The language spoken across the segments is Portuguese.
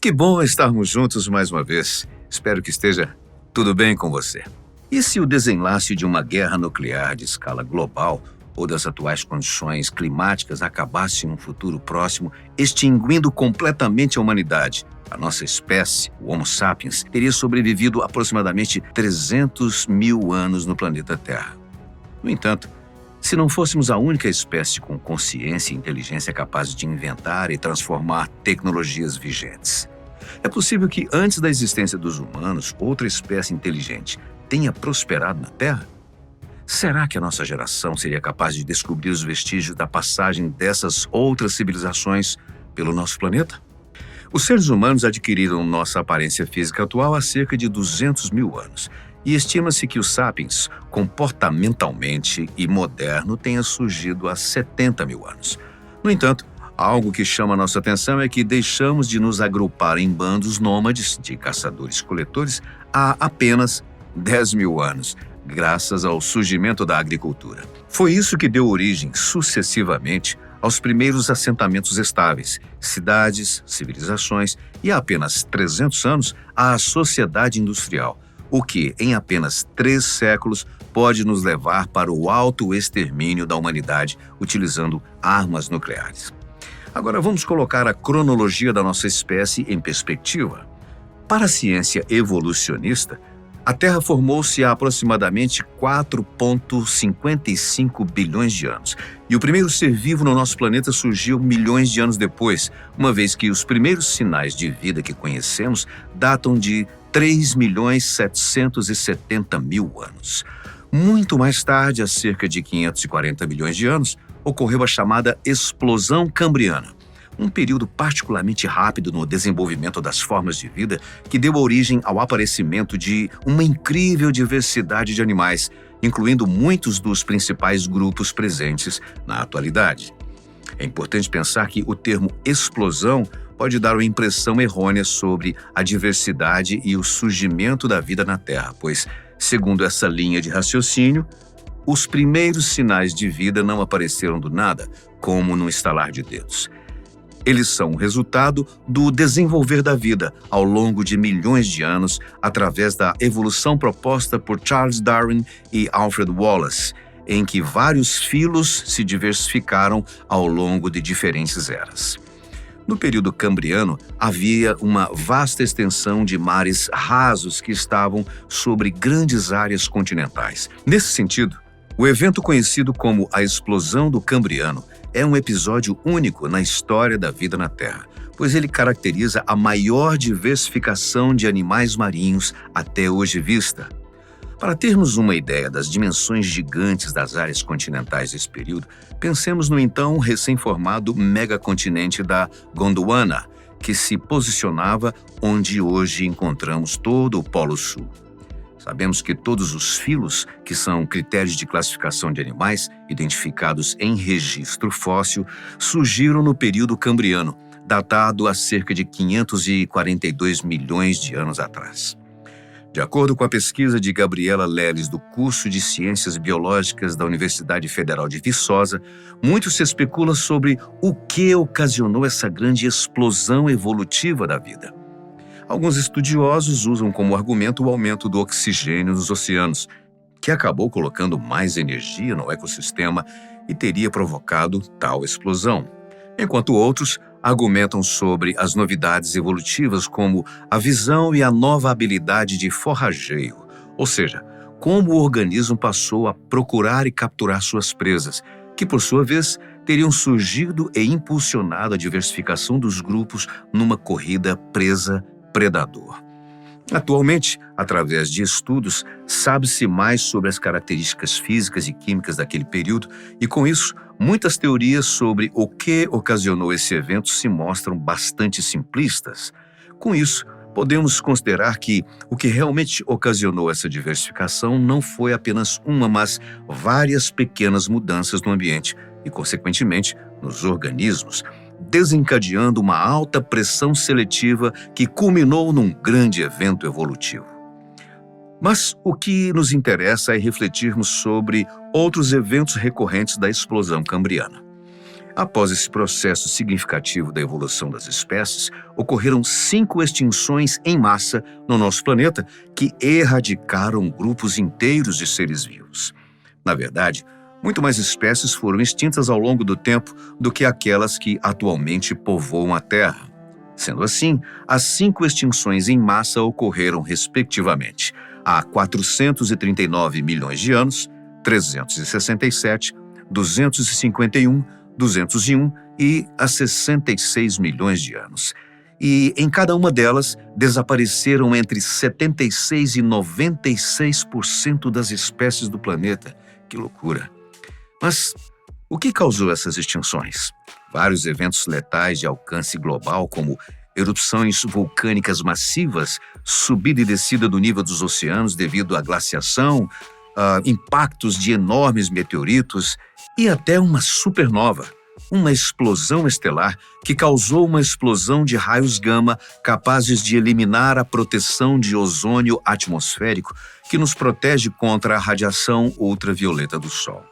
Que bom estarmos juntos mais uma vez. Espero que esteja tudo bem com você. E se o desenlace de uma guerra nuclear de escala global ou das atuais condições climáticas acabasse em um futuro próximo, extinguindo completamente a humanidade? A nossa espécie, o Homo sapiens, teria sobrevivido aproximadamente 300 mil anos no planeta Terra. No entanto, se não fôssemos a única espécie com consciência e inteligência capaz de inventar e transformar tecnologias vigentes, é possível que antes da existência dos humanos, outra espécie inteligente tenha prosperado na Terra? Será que a nossa geração seria capaz de descobrir os vestígios da passagem dessas outras civilizações pelo nosso planeta? Os seres humanos adquiriram nossa aparência física atual há cerca de 200 mil anos. E estima-se que o sapiens, comportamentalmente e moderno, tenha surgido há 70 mil anos. No entanto, algo que chama nossa atenção é que deixamos de nos agrupar em bandos nômades de caçadores-coletores há apenas 10 mil anos, graças ao surgimento da agricultura. Foi isso que deu origem, sucessivamente, aos primeiros assentamentos estáveis, cidades, civilizações e, há apenas 300 anos, à sociedade industrial, o que, em apenas 3 séculos, pode nos levar para o autoextermínio da humanidade utilizando armas nucleares. Agora vamos colocar a cronologia da nossa espécie em perspectiva. Para a ciência evolucionista, a Terra formou-se há aproximadamente 4,55 bilhões de anos. E o primeiro ser vivo no nosso planeta surgiu milhões de anos depois, uma vez que os primeiros sinais de vida que conhecemos datam de 3.770.000 anos. Muito mais tarde, há cerca de 540 milhões de anos, ocorreu a chamada Explosão Cambriana, um período particularmente rápido no desenvolvimento das formas de vida que deu origem ao aparecimento de uma incrível diversidade de animais, incluindo muitos dos principais grupos presentes na atualidade. É importante pensar que o termo explosão pode dar uma impressão errônea sobre a diversidade e o surgimento da vida na Terra, pois, segundo essa linha de raciocínio, os primeiros sinais de vida não apareceram do nada, como num estalar de dedos. Eles são o resultado do desenvolver da vida ao longo de milhões de anos através da evolução proposta por Charles Darwin e Alfred Wallace, em que vários filos se diversificaram ao longo de diferentes eras. No período cambriano, havia uma vasta extensão de mares rasos que estavam sobre grandes áreas continentais. Nesse sentido, o evento conhecido como a Explosão do Cambriano é um episódio único na história da vida na Terra, pois ele caracteriza a maior diversificação de animais marinhos até hoje vista. Para termos uma ideia das dimensões gigantes das áreas continentais desse período, pensemos no então recém-formado megacontinente da Gondwana, que se posicionava onde hoje encontramos todo o Polo Sul. Sabemos que todos os filos, que são critérios de classificação de animais identificados em registro fóssil, surgiram no período cambriano, datado há cerca de 542 milhões de anos atrás. De acordo com a pesquisa de Gabriela Leles, do curso de Ciências Biológicas da Universidade Federal de Viçosa, muito se especula sobre o que ocasionou essa grande explosão evolutiva da vida. Alguns estudiosos usam como argumento o aumento do oxigênio nos oceanos, que acabou colocando mais energia no ecossistema e teria provocado tal explosão, enquanto outros argumentam sobre as novidades evolutivas como a visão e a nova habilidade de forrageio, ou seja, como o organismo passou a procurar e capturar suas presas, que por sua vez teriam surgido e impulsionado a diversificação dos grupos numa corrida presa-predador. Atualmente, através de estudos, sabe-se mais sobre as características físicas e químicas daquele período e, com isso, muitas teorias sobre o que ocasionou esse evento se mostram bastante simplistas. Com isso, podemos considerar que o que realmente ocasionou essa diversificação não foi apenas uma, mas várias pequenas mudanças no ambiente e, consequentemente, nos organismos, desencadeando uma alta pressão seletiva que culminou num grande evento evolutivo. Mas o que nos interessa é refletirmos sobre outros eventos recorrentes da explosão cambriana. Após esse processo significativo da evolução das espécies, ocorreram 5 extinções em massa no nosso planeta que erradicaram grupos inteiros de seres vivos. Na verdade, muito mais espécies foram extintas ao longo do tempo do que aquelas que atualmente povoam a Terra. Sendo assim, as 5 extinções em massa ocorreram respectivamente há 439 milhões de anos, 367, 251, 201 e há 66 milhões de anos. E em cada uma delas desapareceram entre 76% e 96% das espécies do planeta. Que loucura! Mas o que causou essas extinções? Vários eventos letais de alcance global, como erupções vulcânicas massivas, subida e descida do nível dos oceanos devido à glaciação, impactos de enormes meteoritos e até uma supernova, uma explosão estelar que causou uma explosão de raios gama capazes de eliminar a proteção de ozônio atmosférico que nos protege contra a radiação ultravioleta do Sol.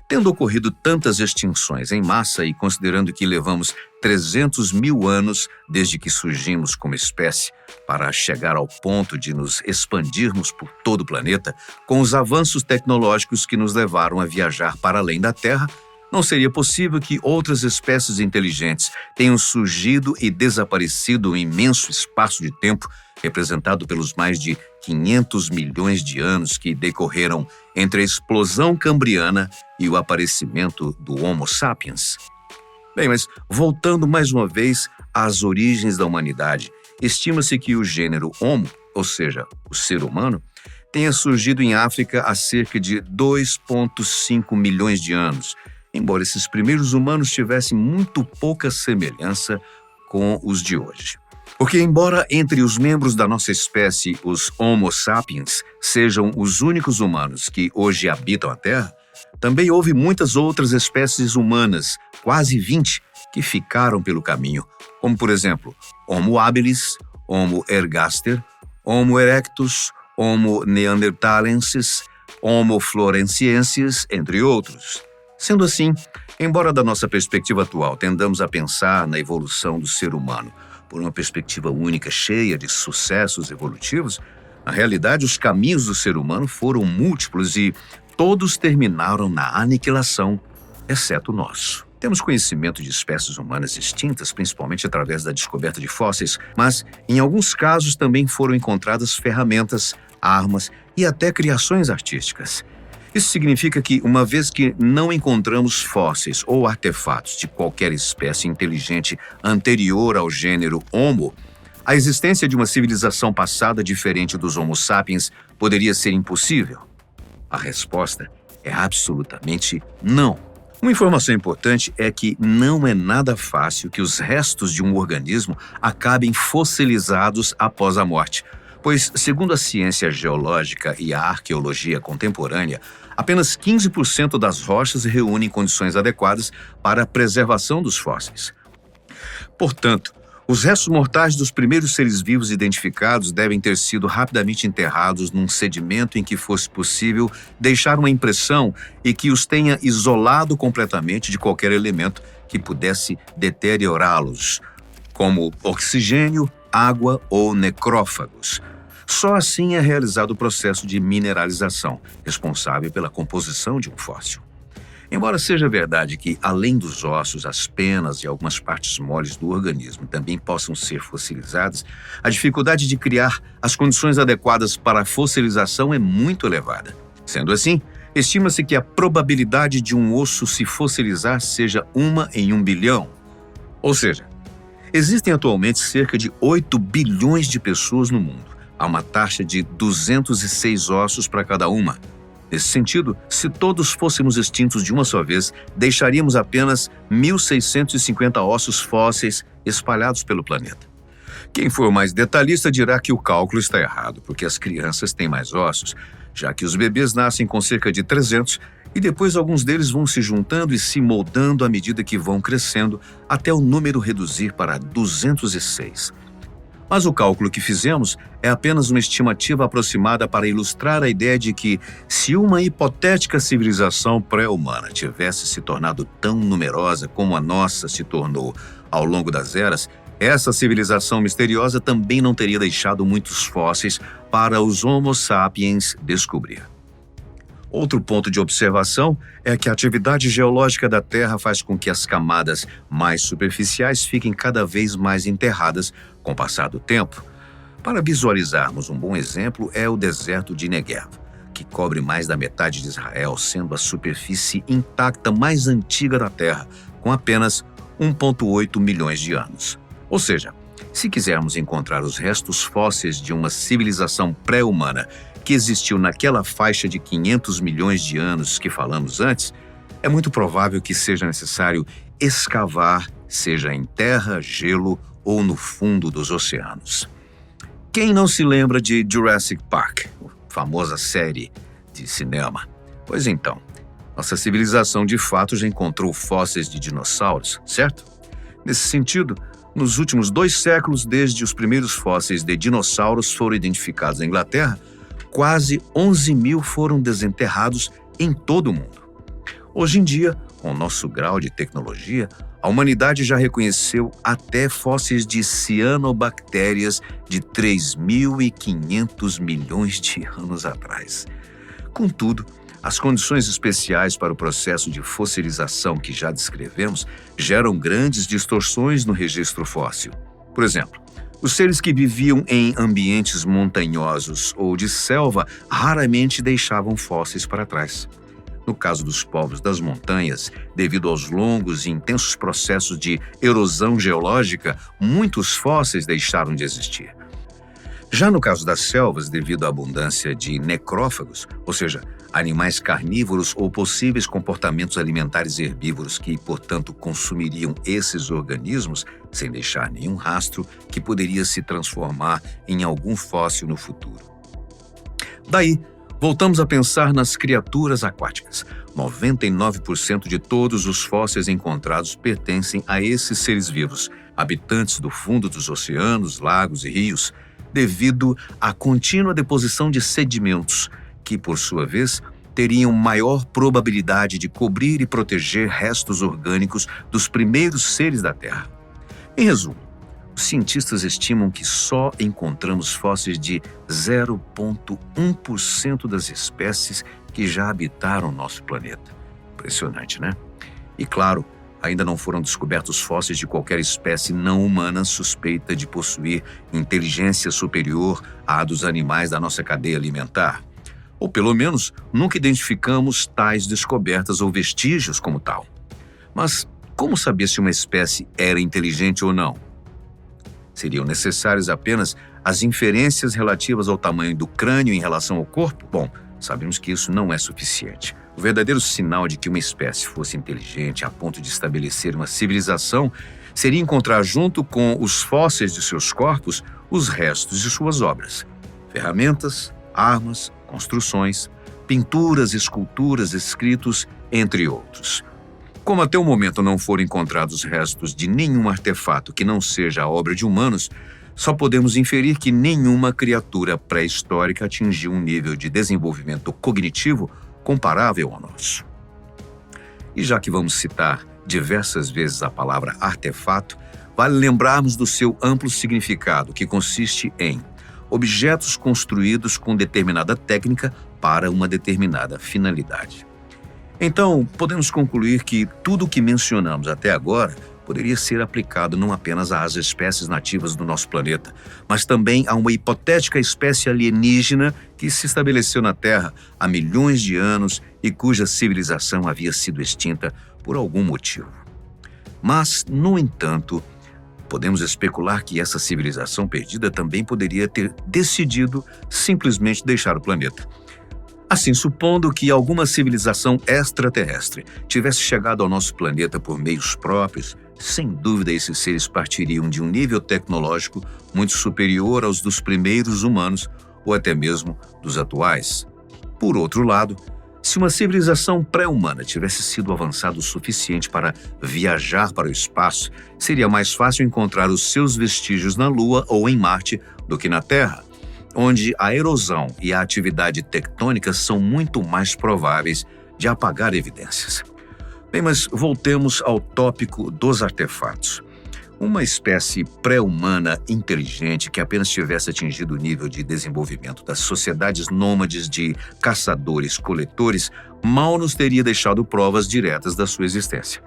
Tendo ocorrido tantas extinções em massa e considerando que levamos 300 mil anos desde que surgimos como espécie para chegar ao ponto de nos expandirmos por todo o planeta, com os avanços tecnológicos que nos levaram a viajar para além da Terra, não seria possível que outras espécies inteligentes tenham surgido e desaparecido um imenso espaço de tempo representado pelos mais de 500 milhões de anos que decorreram entre a explosão cambriana e o aparecimento do Homo sapiens? Bem, mas voltando mais uma vez às origens da humanidade, estima-se que o gênero Homo, ou seja, o ser humano, tenha surgido em África há cerca de 2,5 milhões de anos, embora esses primeiros humanos tivessem muito pouca semelhança com os de hoje. Porque, embora entre os membros da nossa espécie, os Homo sapiens, sejam os únicos humanos que hoje habitam a Terra, também houve muitas outras espécies humanas, quase 20, que ficaram pelo caminho, como, por exemplo, Homo habilis, Homo ergaster, Homo erectus, Homo neanderthalensis, Homo floresiensis, entre outros. Sendo assim, embora da nossa perspectiva atual tendamos a pensar na evolução do ser humano por uma perspectiva única cheia de sucessos evolutivos, na realidade os caminhos do ser humano foram múltiplos e todos terminaram na aniquilação, exceto o nosso. Temos conhecimento de espécies humanas extintas, principalmente através da descoberta de fósseis, mas em alguns casos também foram encontradas ferramentas, armas e até criações artísticas. Isso significa que, uma vez que não encontramos fósseis ou artefatos de qualquer espécie inteligente anterior ao gênero Homo, a existência de uma civilização passada diferente dos Homo sapiens poderia ser impossível? A resposta é absolutamente não. Uma informação importante é que não é nada fácil que os restos de um organismo acabem fossilizados após a morte, pois, segundo a ciência geológica e a arqueologia contemporânea, apenas 15% das rochas reúnem condições adequadas para a preservação dos fósseis. Portanto, os restos mortais dos primeiros seres vivos identificados devem ter sido rapidamente enterrados num sedimento em que fosse possível deixar uma impressão e que os tenha isolado completamente de qualquer elemento que pudesse deteriorá-los, como oxigênio, água ou necrófagos. Só assim é realizado o processo de mineralização, responsável pela composição de um fóssil. Embora seja verdade que, além dos ossos, as penas e algumas partes moles do organismo também possam ser fossilizadas, a dificuldade de criar as condições adequadas para a fossilização é muito elevada. Sendo assim, estima-se que a probabilidade de um osso se fossilizar seja 1 em 1 bilhão. Ou seja, existem atualmente cerca de 8 bilhões de pessoas no mundo. Há uma taxa de 206 ossos para cada uma. Nesse sentido, se todos fôssemos extintos de uma só vez, deixaríamos apenas 1.650 ossos fósseis espalhados pelo planeta. Quem for mais detalhista dirá que o cálculo está errado, porque as crianças têm mais ossos, já que os bebês nascem com cerca de 300 e depois alguns deles vão se juntando e se moldando à medida que vão crescendo, até o número reduzir para 206. Mas o cálculo que fizemos é apenas uma estimativa aproximada para ilustrar a ideia de que, se uma hipotética civilização pré-humana tivesse se tornado tão numerosa como a nossa se tornou ao longo das eras, essa civilização misteriosa também não teria deixado muitos fósseis para os Homo sapiens descobrir. Outro ponto de observação é que a atividade geológica da Terra faz com que as camadas mais superficiais fiquem cada vez mais enterradas com o passar do tempo. Para visualizarmos um bom exemplo é o deserto de Negev, que cobre mais da metade de Israel, sendo a superfície intacta mais antiga da Terra, com apenas 1,8 milhões de anos. Ou seja, se quisermos encontrar os restos fósseis de uma civilização pré-humana que existiu naquela faixa de 500 milhões de anos que falamos antes, é muito provável que seja necessário escavar, seja em terra, gelo ou no fundo dos oceanos. Quem não se lembra de Jurassic Park, a famosa série de cinema? Pois então, nossa civilização de fato já encontrou fósseis de dinossauros, certo? Nesse sentido, nos últimos 2 séculos, desde os primeiros fósseis de dinossauros foram identificados na Inglaterra, quase 11 mil foram desenterrados em todo o mundo. Hoje em dia, com o nosso grau de tecnologia, a humanidade já reconheceu até fósseis de cianobactérias de 3.500 milhões de anos atrás. Contudo, as condições especiais para o processo de fossilização que já descrevemos geram grandes distorções no registro fóssil. Por exemplo, os seres que viviam em ambientes montanhosos ou de selva raramente deixavam fósseis para trás. No caso dos povos das montanhas, devido aos longos e intensos processos de erosão geológica, muitos fósseis deixaram de existir. Já no caso das selvas, devido à abundância de necrófagos, ou seja, animais carnívoros ou possíveis comportamentos alimentares herbívoros que, portanto, consumiriam esses organismos sem deixar nenhum rastro que poderia se transformar em algum fóssil no futuro. Daí, voltamos a pensar nas criaturas aquáticas. 99% de todos os fósseis encontrados pertencem a esses seres vivos, habitantes do fundo dos oceanos, lagos e rios, devido à contínua deposição de sedimentos, que, por sua vez, teriam maior probabilidade de cobrir e proteger restos orgânicos dos primeiros seres da Terra. Em resumo, os cientistas estimam que só encontramos fósseis de 0,1% das espécies que já habitaram nosso planeta. Impressionante, né? E claro, ainda não foram descobertos fósseis de qualquer espécie não humana suspeita de possuir inteligência superior à dos animais da nossa cadeia alimentar. Ou pelo menos, nunca identificamos tais descobertas ou vestígios como tal. Mas como saber se uma espécie era inteligente ou não? Seriam necessárias apenas as inferências relativas ao tamanho do crânio em relação ao corpo? Bom, sabemos que isso não é suficiente. O verdadeiro sinal de que uma espécie fosse inteligente a ponto de estabelecer uma civilização seria encontrar junto com os fósseis de seus corpos os restos de suas obras. Ferramentas, armas, construções, pinturas, esculturas, escritos, entre outros. Como até o momento não foram encontrados restos de nenhum artefato que não seja a obra de humanos, só podemos inferir que nenhuma criatura pré-histórica atingiu um nível de desenvolvimento cognitivo comparável ao nosso. E já que vamos citar diversas vezes a palavra artefato, vale lembrarmos do seu amplo significado, que consiste em objetos construídos com determinada técnica para uma determinada finalidade. Então, podemos concluir que tudo o que mencionamos até agora poderia ser aplicado não apenas às espécies nativas do nosso planeta, mas também a uma hipotética espécie alienígena que se estabeleceu na Terra há milhões de anos e cuja civilização havia sido extinta por algum motivo. Mas, no entanto, podemos especular que essa civilização perdida também poderia ter decidido simplesmente deixar o planeta. Assim, supondo que alguma civilização extraterrestre tivesse chegado ao nosso planeta por meios próprios, sem dúvida esses seres partiriam de um nível tecnológico muito superior aos dos primeiros humanos ou até mesmo dos atuais. Por outro lado, Se uma civilização pré-humana tivesse sido avançada o suficiente para viajar para o espaço, seria mais fácil encontrar os seus vestígios na Lua ou em Marte do que na Terra, onde a erosão e a atividade tectônica são muito mais prováveis de apagar evidências. Bem, mas voltemos ao tópico dos artefatos. Uma espécie pré-humana inteligente que apenas tivesse atingido o nível de desenvolvimento das sociedades nômades de caçadores-coletores mal nos teria deixado provas diretas da sua existência.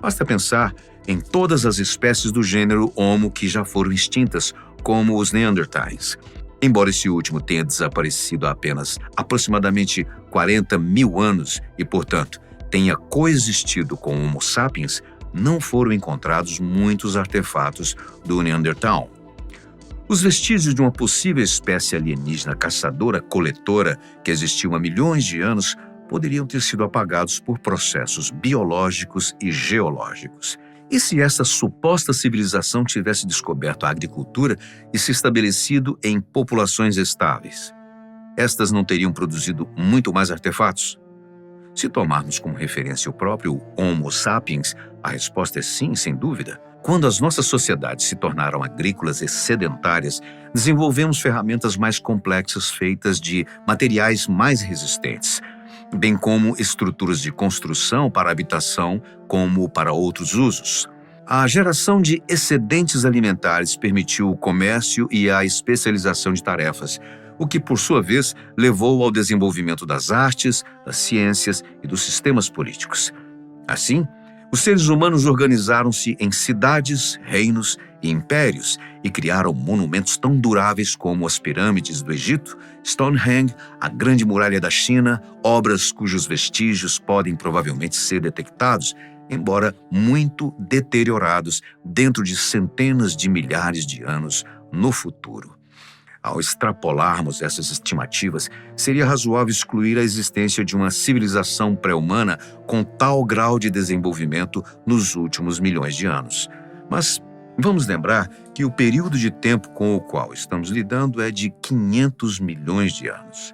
Basta pensar em todas as espécies do gênero Homo que já foram extintas, como os Neandertais. Embora esse último tenha desaparecido há apenas aproximadamente 40 mil anos e, portanto, tenha coexistido com o Homo sapiens, não foram encontrados muitos artefatos do Neandertal. Os vestígios de uma possível espécie alienígena caçadora-coletora que existiu há milhões de anos poderiam ter sido apagados por processos biológicos e geológicos. E se essa suposta civilização tivesse descoberto a agricultura e se estabelecido em populações estáveis? Estas não teriam produzido muito mais artefatos? Se tomarmos como referência o próprio Homo sapiens, a resposta é sim, sem dúvida. Quando as nossas sociedades se tornaram agrícolas e sedentárias, desenvolvemos ferramentas mais complexas feitas de materiais mais resistentes, bem como estruturas de construção para habitação, como para outros usos. A geração de excedentes alimentares permitiu o comércio e a especialização de tarefas, o que, por sua vez, levou ao desenvolvimento das artes, das ciências e dos sistemas políticos. Assim, os seres humanos organizaram-se em cidades, reinos e impérios e criaram monumentos tão duráveis como as pirâmides do Egito, Stonehenge, a Grande Muralha da China, obras cujos vestígios podem provavelmente ser detectados, embora muito deteriorados dentro de centenas de milhares de anos no futuro. Ao extrapolarmos essas estimativas, seria razoável excluir a existência de uma civilização pré-humana com tal grau de desenvolvimento nos últimos milhões de anos. Mas vamos lembrar que o período de tempo com o qual estamos lidando é de 500 milhões de anos.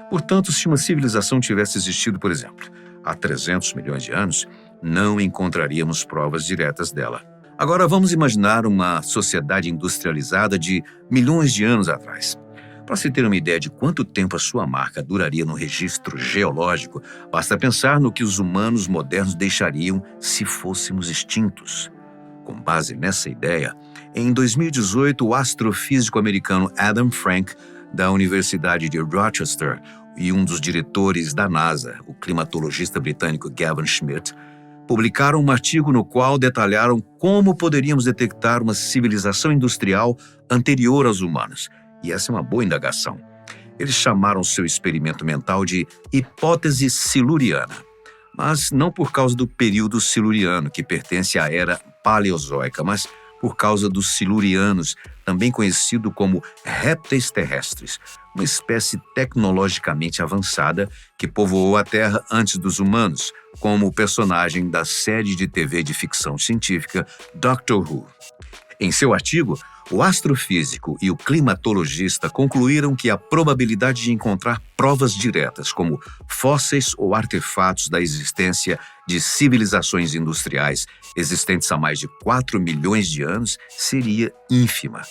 Portanto, se uma civilização tivesse existido, por exemplo, há 300 milhões de anos, não encontraríamos provas diretas dela. Agora vamos imaginar uma sociedade industrializada de milhões de anos atrás. Para se ter uma ideia de quanto tempo a sua marca duraria no registro geológico, basta pensar no que os humanos modernos deixariam se fôssemos extintos. Com base nessa ideia, em 2018, o astrofísico americano Adam Frank, da Universidade de Rochester, e um dos diretores da NASA, o climatologista britânico Gavin Schmidt, publicaram um artigo no qual detalharam como poderíamos detectar uma civilização industrial anterior aos humanos. E essa é uma boa indagação. Eles chamaram seu experimento mental de hipótese siluriana, mas não por causa do período siluriano, que pertence à era paleozoica, mas por causa dos silurianos, também conhecido como répteis terrestres, uma espécie tecnologicamente avançada que povoou a Terra antes dos humanos, como o personagem da série de TV de ficção científica Doctor Who. Em seu artigo, o astrofísico e o climatologista concluíram que a probabilidade de encontrar provas diretas, como fósseis ou artefatos da existência de civilizações industriais existentes há mais de 4 milhões de anos, seria ínfima.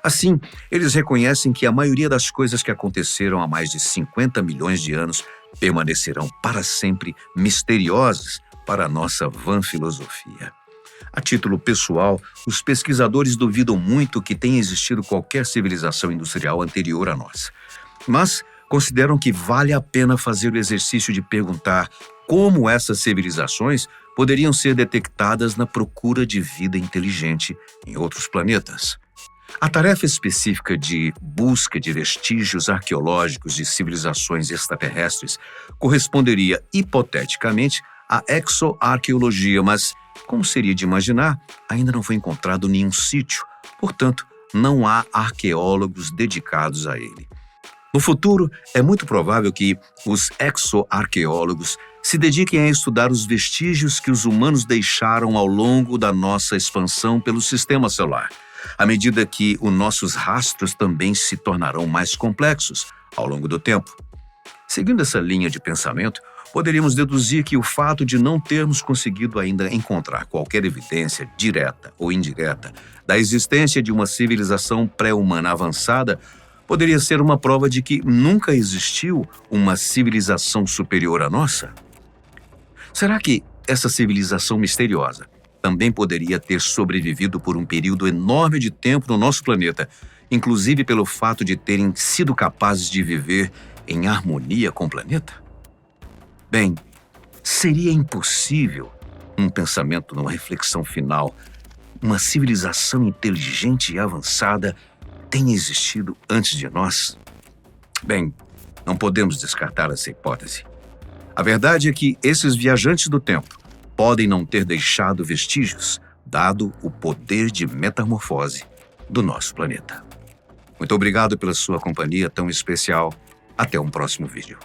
Assim, eles reconhecem que a maioria das coisas que aconteceram há mais de 50 milhões de anos permanecerão para sempre misteriosas para a nossa vã filosofia. A título pessoal, os pesquisadores duvidam muito que tenha existido qualquer civilização industrial anterior a nós. Mas consideram que vale a pena fazer o exercício de perguntar como essas civilizações poderiam ser detectadas na procura de vida inteligente em outros planetas. A tarefa específica de busca de vestígios arqueológicos de civilizações extraterrestres corresponderia, hipoteticamente, à exoarqueologia, mas, como seria de imaginar, ainda não foi encontrado nenhum sítio, portanto, não há arqueólogos dedicados a ele. No futuro, é muito provável que os exoarqueólogos se dediquem a estudar os vestígios que os humanos deixaram ao longo da nossa expansão pelo sistema solar, à medida que os nossos rastros também se tornarão mais complexos ao longo do tempo. Seguindo essa linha de pensamento, poderíamos deduzir que o fato de não termos conseguido ainda encontrar qualquer evidência direta ou indireta da existência de uma civilização pré-humana avançada poderia ser uma prova de que nunca existiu uma civilização superior à nossa? Será que essa civilização misteriosa também poderia ter sobrevivido por um período enorme de tempo no nosso planeta, inclusive pelo fato de terem sido capazes de viver em harmonia com o planeta? Bem, seria impossível, num pensamento, numa reflexão final, uma civilização inteligente e avançada tenha existido antes de nós? Bem, não podemos descartar essa hipótese. A verdade é que esses viajantes do tempo podem não ter deixado vestígios, dado o poder de metamorfose do nosso planeta. Muito obrigado pela sua companhia tão especial. Até um próximo vídeo.